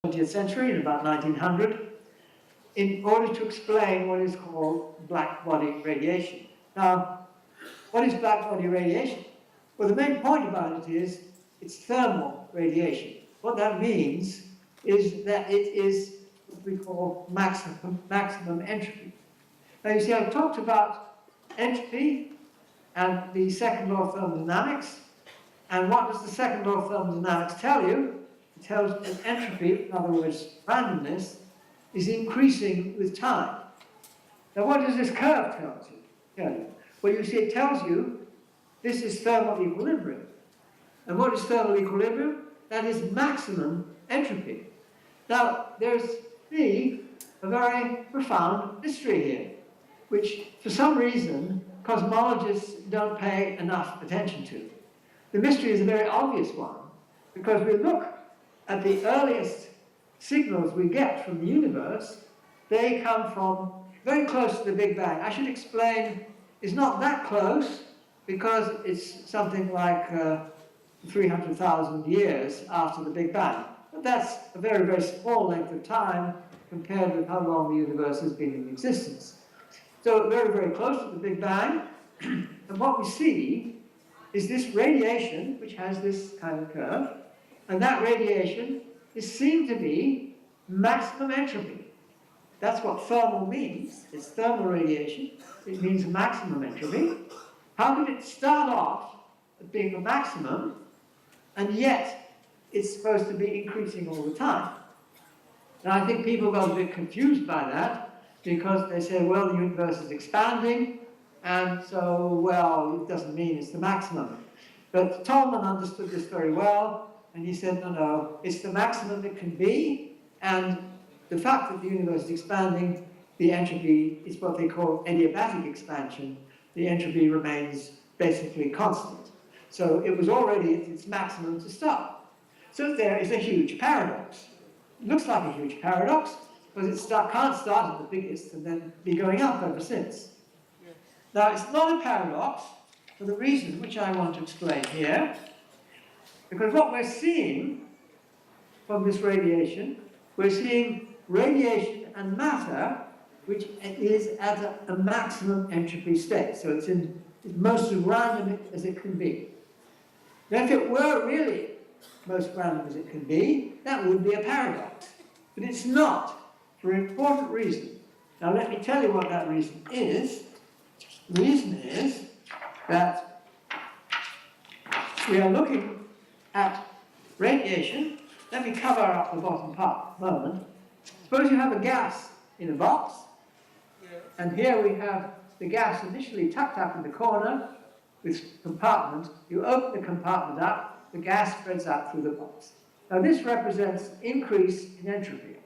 20th century, in about 1900, in order to explain what is called black body radiation. Now, what is black body radiation? Well, the main point about it is it's thermal radiation. What that means is that it is what we call maximum entropy. Now, you see, I've talked about entropy and the second law of thermodynamics. And what does the second law of thermodynamics tell you? It tells you that entropy, in other words, randomness, is increasing with time. Now, what does this curve tell you? Well, you see, it tells you this is thermal equilibrium. And what is thermal equilibrium? That is maximum entropy. Now, there's a very profound mystery here, which, for some reason, cosmologists don't pay enough attention to. The mystery is a very obvious one, because we look at the earliest signals we get from the universe, they come from very close to the Big Bang. I should explain, it's not that close, because it's something like 300,000 years after the Big Bang. But that's a very, very small length of time compared with how long the universe has been in existence. So very, very close to the Big Bang, and what we see is this radiation, which has this kind of curve, and that radiation is seen to be maximum entropy. That's what thermal means. It's thermal radiation. It means maximum entropy. How did it start off as being a maximum, and yet it's supposed to be increasing all the time? Now, I think people got a bit confused by that, because they say, well, the universe is expanding, and so, well, it doesn't mean it's the maximum. But Tolman understood this very well, and he said, no, it's the maximum it can be, and the fact that the universe is expanding, the entropy is what they call adiabatic expansion. The entropy remains basically constant. So it was already at its maximum to start. So there is a huge paradox. It looks like a huge paradox, because it can't start at the biggest and then be going up ever since. Now, it's not a paradox for the reason which I want to explain here, because what we're seeing from this radiation, we're seeing radiation and matter which is at a maximum entropy state. So it's most as random as it can be. Now, if it were really most random as it can be, that would be a paradox. But it's not, for an important reason. Now, let me tell you what that reason is. The reason is that we are looking at radiation. Let me cover up the bottom part for a moment. Suppose you have a gas in a box, and here we have the gas initially tucked up in the corner with compartment. You open the compartment up, the gas spreads out through the box. Now, this represents increase in entropy.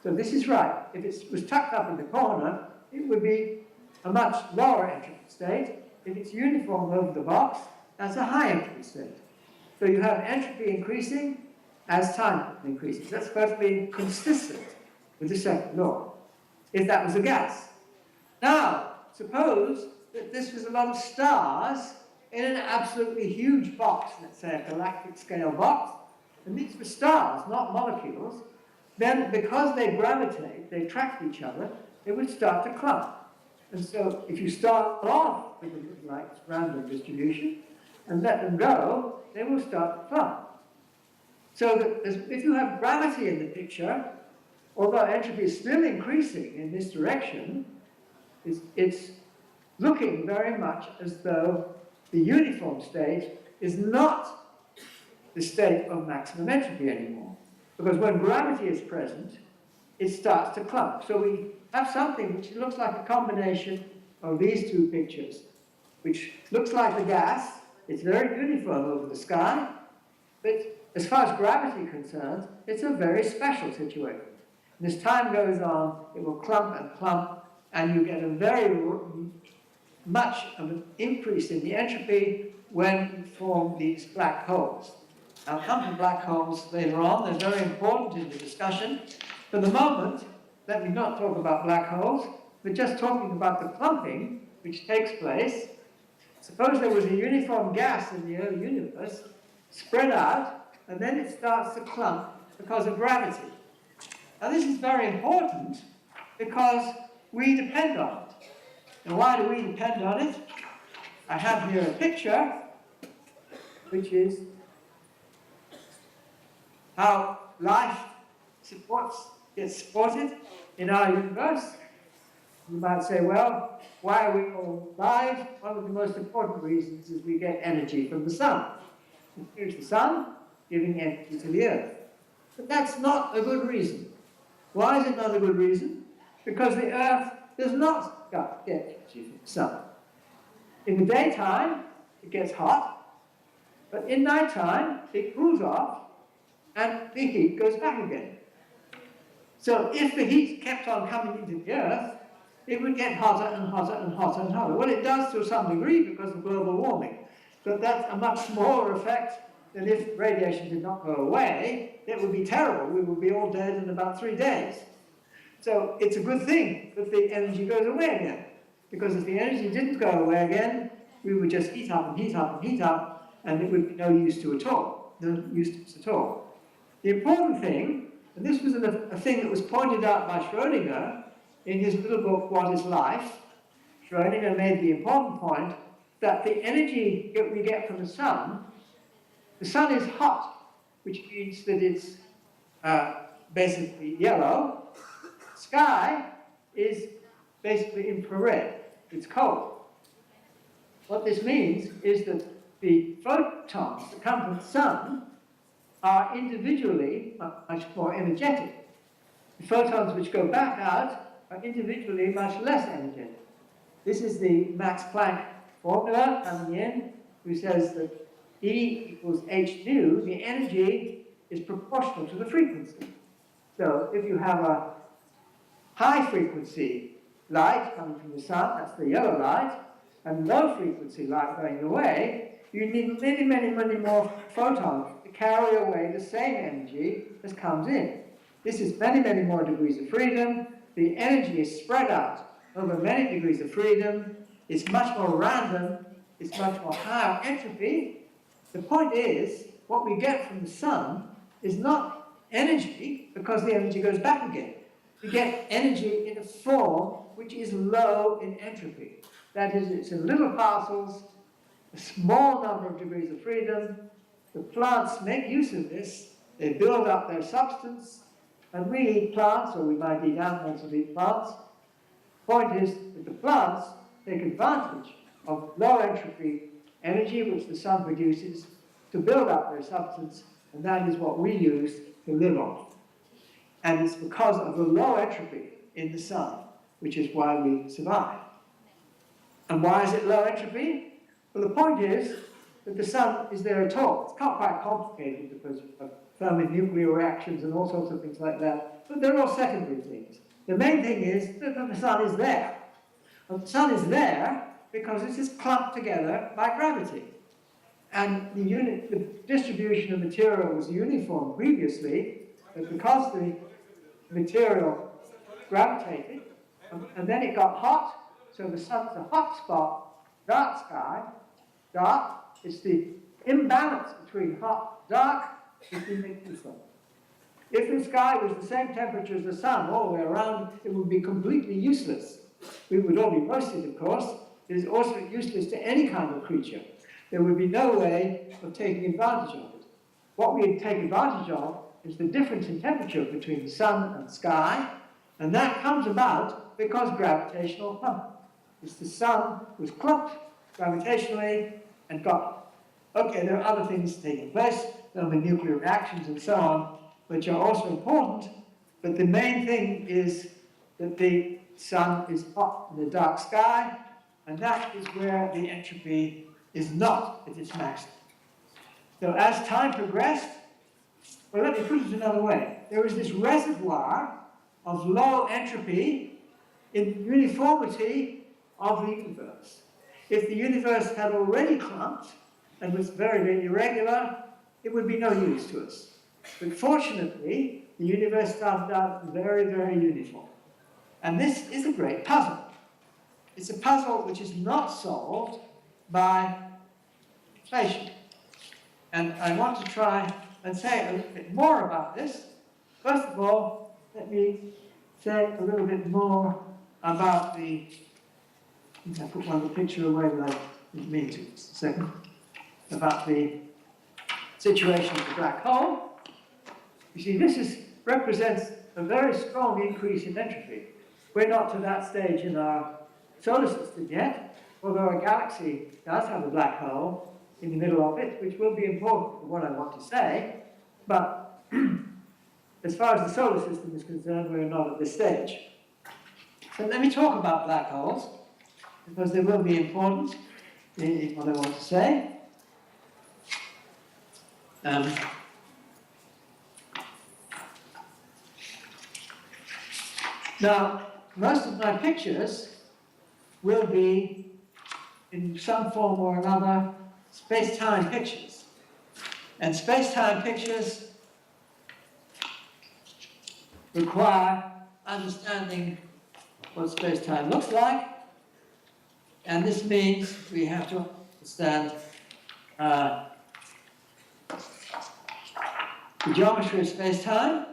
So this is right. If it was tucked up in the corner, it would be a much lower entropy state. If it's uniform over the box, that's a high entropy state. So you have entropy increasing as time increases. That's perfectly consistent with the second law, if that was a gas. Now, suppose that this was a lot of stars in an absolutely huge box, let's say a galactic scale box, and these were stars, not molecules. Then, because they gravitate, they attract each other, they would start to clump. And so, if you start off with a like random distribution and let them go, they will start to clump. So that if you have gravity in the picture, although entropy is still increasing in this direction, it's looking very much as though the uniform state is not the state of maximum entropy anymore. Because when gravity is present, it starts to clump. So we have something which looks like a combination of these two pictures, which looks like the gas. It's very uniform over the sky, but as far as gravity is concerned, it's a very special situation. And as time goes on, it will clump, and you get a very much of an increase in the entropy when you form these black holes. I'll come to black holes later on. They're very important in the discussion. For the moment, let me not talk about black holes, but just talking about the clumping which takes place. Suppose there was a uniform gas in the early universe, spread out, and then it starts to clump because of gravity. Now this is very important because we depend on it. And why do we depend on it? I have here a picture which is how life gets supported in our universe. You might say, well, why are we all alive? One of the most important reasons is we get energy from the sun. Here's the sun giving energy to the earth. But that's not a good reason. Why is it not a good reason? Because the earth does not get energy from the sun. In the daytime, it gets hot, but in nighttime, it cools off, and the heat goes back again. So if the heat kept on coming into the earth, it would get hotter and hotter and hotter and hotter. Well, it does to some degree because of global warming, but that's a much smaller effect than if radiation did not go away. It would be terrible. We would be all dead in about 3 days. So it's a good thing that the energy goes away again, because if the energy didn't go away again, we would just heat up and heat up and heat up, and it would be no use to at all. No use to us at all. The important thing, and this was a thing that was pointed out by Schrödinger in his little book, What is Life? Schrödinger made the important point that the energy that we get from the sun is hot, which means that it's basically yellow. Sky is basically infrared, it's cold. What this means is that the photons that come from the sun are individually much more energetic. The photons which go back out are individually much less energetic. This is the Max Planck formula coming in, who says that E equals h nu, the energy is proportional to the frequency. So if you have a high frequency light coming from the sun, that's the yellow light, and low frequency light going away, you need many, many, many more photons to carry away the same energy as comes in. This is many, many more degrees of freedom. The energy is spread out over many degrees of freedom. It's much more random. It's much more higher entropy. The point is, what we get from the sun is not energy, because the energy goes back again. We get energy in a form which is low in entropy. That is, it's in little parcels, a small number of degrees of freedom. The plants make use of this. They build up their substance, and we eat plants, or we might eat animals and eat plants. The point is that the plants take advantage of low entropy energy which the sun produces to build up their substance, and that is what we use to live on. And it's because of the low entropy in the sun, which is why we survive. And why is it low entropy? Well, the point is that the sun is there at all. It's quite complicated because of thermonuclear reactions and all sorts of things like that, but they're all secondary things. The main thing is that the sun is there. And the sun is there because it is clumped together by gravity. And the distribution of material was uniform previously, but because the material gravitated, and then it got hot, so the sun's a hot spot, dark sky. Dark is the imbalance between hot and dark is the neutral. If the sky was the same temperature as the sun all the way around, it would be completely useless. We would all be roasted, of course. It is also useless to any kind of creature. There would be no way of taking advantage of it. What we'd take advantage of is the difference in temperature between the sun and the sky, and that comes about because gravitational clumping. It's the sun was clumped gravitationally and got hot. Okay, there are other things taking place, thermonuclear reactions and so on, which are also important, but the main thing is that the sun is hot in the dark sky, and that is where the entropy is not at its maximum. So as time progressed, well, let me put it another way. There was this reservoir of low entropy in the uniformity of the universe. If the universe had already clumped and was very, very irregular, it would be no use to us. But fortunately, the universe started out very, very uniform. And this is a great puzzle. It's a puzzle which is not solved by inflation. And I want to try and say a little bit more about this. First of all, let me say a little bit more about the, I put one of the picture away that I didn't mean to, just a second, about the situation of the black hole. You see, represents a very strong increase in entropy. We're not to that stage in our solar system yet, although our galaxy does have a black hole in the middle of it, which will be important for what I want to say, but as far as the solar system is concerned, we're not at this stage. So let me talk about black holes, because they will be important in what I want to say. Now, most of my pictures will be, in some form or another, space-time pictures. And space-time pictures require understanding what space-time looks like, and this means we have to understand the geometry of space-time,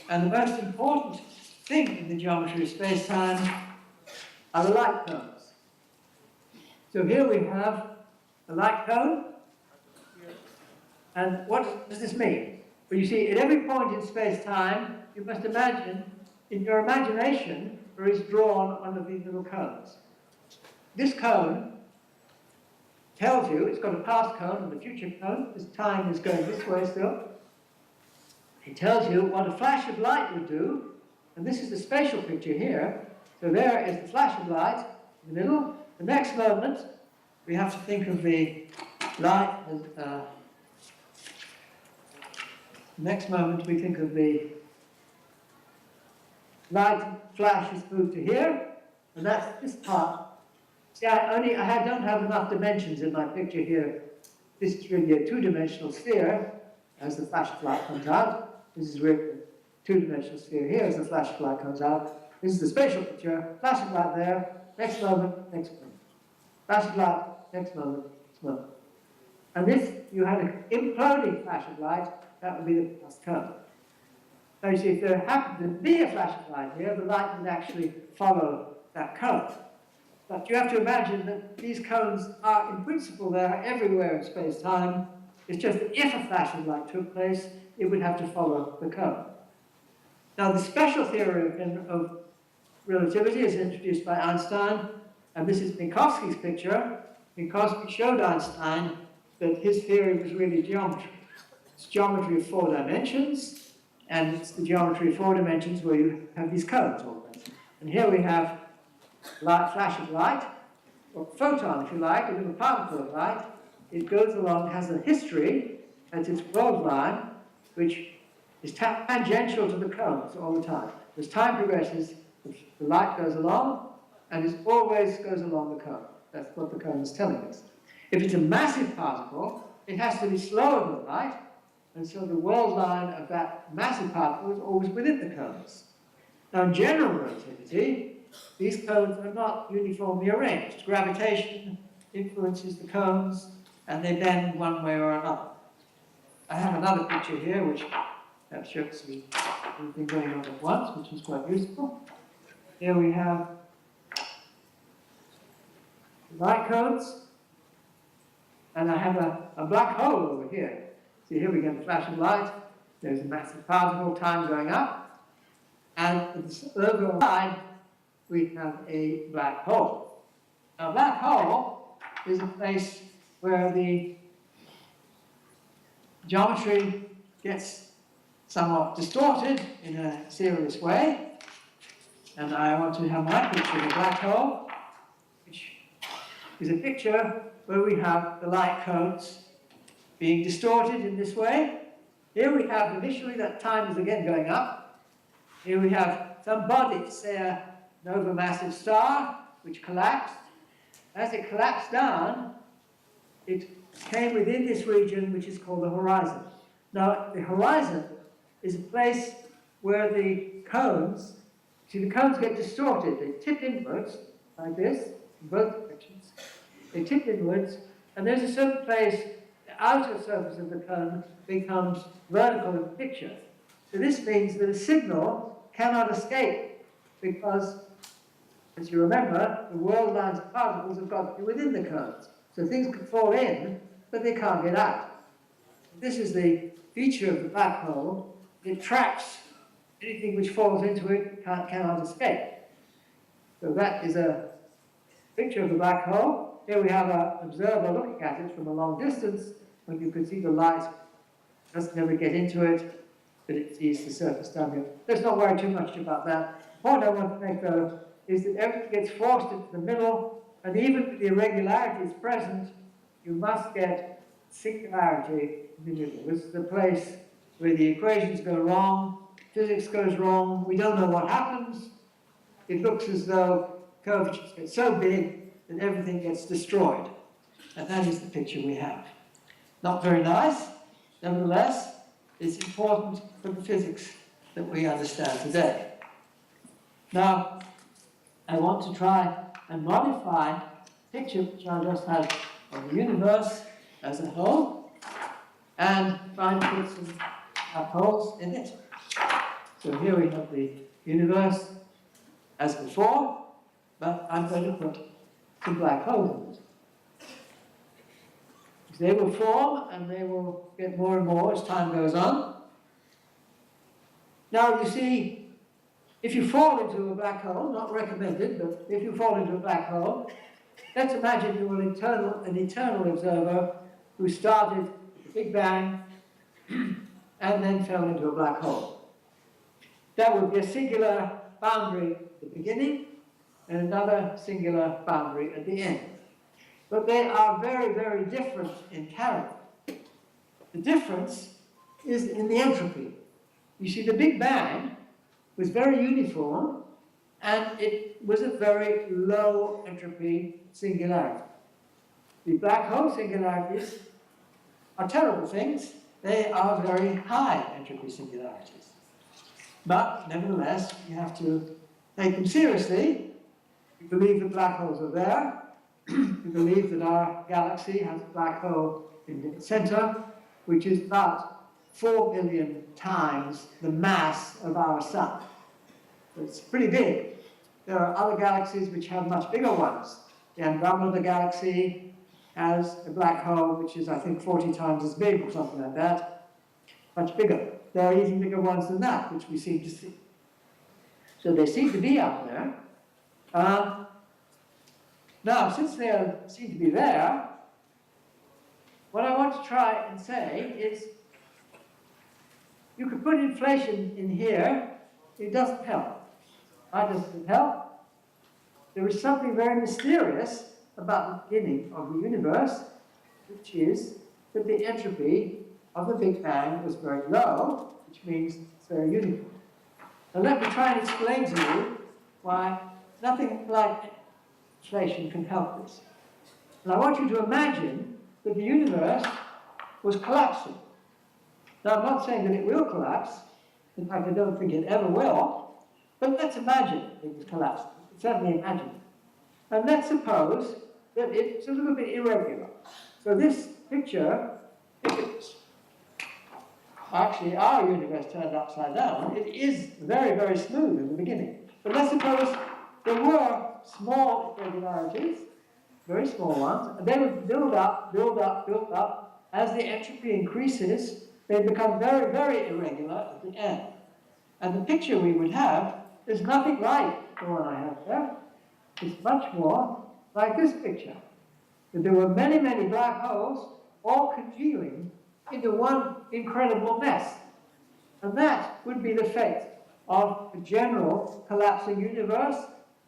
and the most important thing in the geometry of space-time are the light cones. So here we have a light cone, and what does this mean? Well, you see, at every point in space-time, you must imagine, in your imagination, there is drawn one of these little cones. This cone tells you, it's got a past cone and a future cone, this time is going this way still. It tells you what a flash of light would do, and this is the spatial picture here. So there is the flash of light in the middle. The next moment, we have to think of the light as, next moment we think of the light flash is moved to here, and that's this part. See, I don't have enough dimensions in my picture here. This is really a two-dimensional sphere as the flash of light comes out. This is really a two-dimensional sphere here as the flash of light comes out. This is the spatial picture, flash of light there, next moment, next moment. Flash of light, next moment, next moment. And if you had an imploding flash of light, that would be the past cone. Now you see, if there happened to be a flash of light here, the light would actually follow that cone. But you have to imagine that these cones are, in principle, there everywhere in space-time. It's just that if a flash of light took place, it would have to follow the cone. Now, the special theory of relativity is introduced by Einstein, and this is Minkowski's picture. Minkowski showed Einstein that his theory was really geometry. It's geometry of 4 dimensions, and it's the geometry of 4 dimensions where you have these cones always. And here we have light, flash of light, or photon, if you like, a little particle of light. It goes along, has a history, as its world line, which is tangential to the cones all the time. As time progresses, the light goes along, and it always goes along the cone. That's what the cone is telling us. If it's a massive particle, it has to be slower than light, and so the world line of that massive particle is always within the cones. Now, in general relativity, these cones are not uniformly arranged. Gravitation influences the cones, and they bend one way or another. I have another picture here, which perhaps shows me everything going on at once, which is quite useful. Here we have light cones, and I have a black hole over here. See, here we get a flash of light, there's a massive particle, time going up, and at the overall side, we have a black hole. Now, a black hole is a place where the geometry gets somewhat distorted in a serious way. And I want to have my picture of a black hole, which is a picture where we have the light cones being distorted in this way. Here we have initially that time is again going up. Here we have some body, say a nova-massive star, which collapsed. As it collapsed down, it came within this region, which is called the horizon. Now, the horizon is a place where the cones, see, the cones get distorted. They tip inwards, like this, in both directions. They tip inwards, and there's a certain place, the outer surface of the cone becomes vertical in the picture. So this means that a signal cannot escape because, as you remember, the world lines of particles have got to be within the cones. So things can fall in, but they can't get out. This is the feature of the black hole. It traps anything which falls into it, cannot escape. So that is a picture of the black hole. Here we have an observer looking at it from a long distance, when you can see the light doesn't never get into it, but it sees the surface down here. Let's not worry too much about that. The point I want to make, though, is that everything gets forced into the middle, and even if the irregularity is present, you must get singularity in the middle. This is the place where the equations go wrong, physics goes wrong, we don't know what happens. It looks as though curvatures get so big that everything gets destroyed. And that is the picture we have. Not very nice, nevertheless, it's important for the physics that we understand today. Now, I want to try and modify the picture which I just had of the universe as a whole, and try and put some black holes in it. So here we have the universe as before, but I'm going to put some black holes in it. They will form and they will get more and more as time goes on. Now you see, if you fall into a black hole, not recommended, but if you fall into a black hole, let's imagine you were an eternal observer who started the Big Bang and then fell into a black hole. That would be a singular boundary at the beginning and another singular boundary at the end. But they are very, very different in character. The difference is in the entropy. You see, the Big Bang was very uniform, and it was a very low entropy singularity. The black hole singularities are terrible things. They are very high entropy singularities. But nevertheless, you have to take them seriously. You believe that black holes are there. We believe that our galaxy has a black hole in its center, which is about 4 billion times the mass of our sun. So it's pretty big. There are other galaxies which have much bigger ones. The Andromeda galaxy has a black hole which is, I think, 40 times as big or something like that. Much bigger. There are even bigger ones than that, which we seem to see. So they seem to be out there. Now, since they seem to be there, what I want to try and say is, you could put inflation in here, it doesn't help. Why doesn't it help? There is something very mysterious about the beginning of the universe, which is that the entropy of the Big Bang was very low, which means it's very uniform. Now let me try and explain to you why nothing like inflation can help this. And I want you to imagine that the universe was collapsing. Now, I'm not saying that it will collapse. In fact, I don't think it ever will. But let's imagine it was collapsing. Certainly imagine it. And let's suppose that it's a little bit irregular. So this picture, if it's actually our universe turned upside down, it is very, very smooth in the beginning. But let's suppose there were small irregularities, very small ones, and they would build up, build up, build up. As the entropy increases, they become very, very irregular at the end. And the picture we would have is nothing like the one I have there. It's much more like this picture. That there were many, many black holes all congealing into one incredible mess. And that would be the fate of a general collapsing universe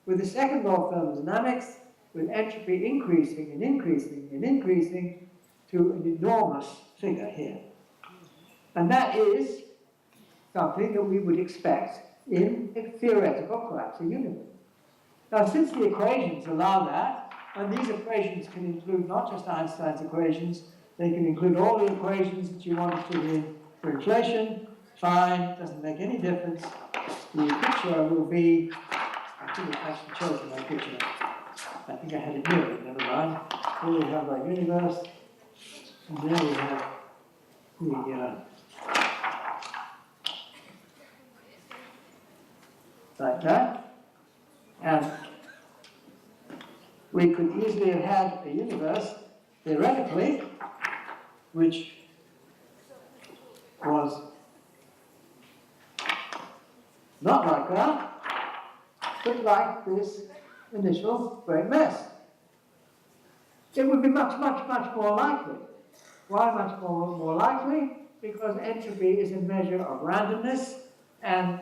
with the second law of thermodynamics, with entropy increasing and increasing and increasing to an enormous figure here. And that is something that we would expect in a theoretical collapsing universe. Now, since the equations allow that, and these equations can include not just Einstein's equations, they can include all the equations that you want to put in for inflation, fine, doesn't make any difference. The picture will be, I think I've actually chosen my picture. I think I had it here, but never mind. Here we have our universe, and there we have the like that. And we could easily have had a universe, theoretically, which was not like that, but like this initial great mass. It would be much, much, much more likely. Why much more likely? Because entropy is a measure of randomness, and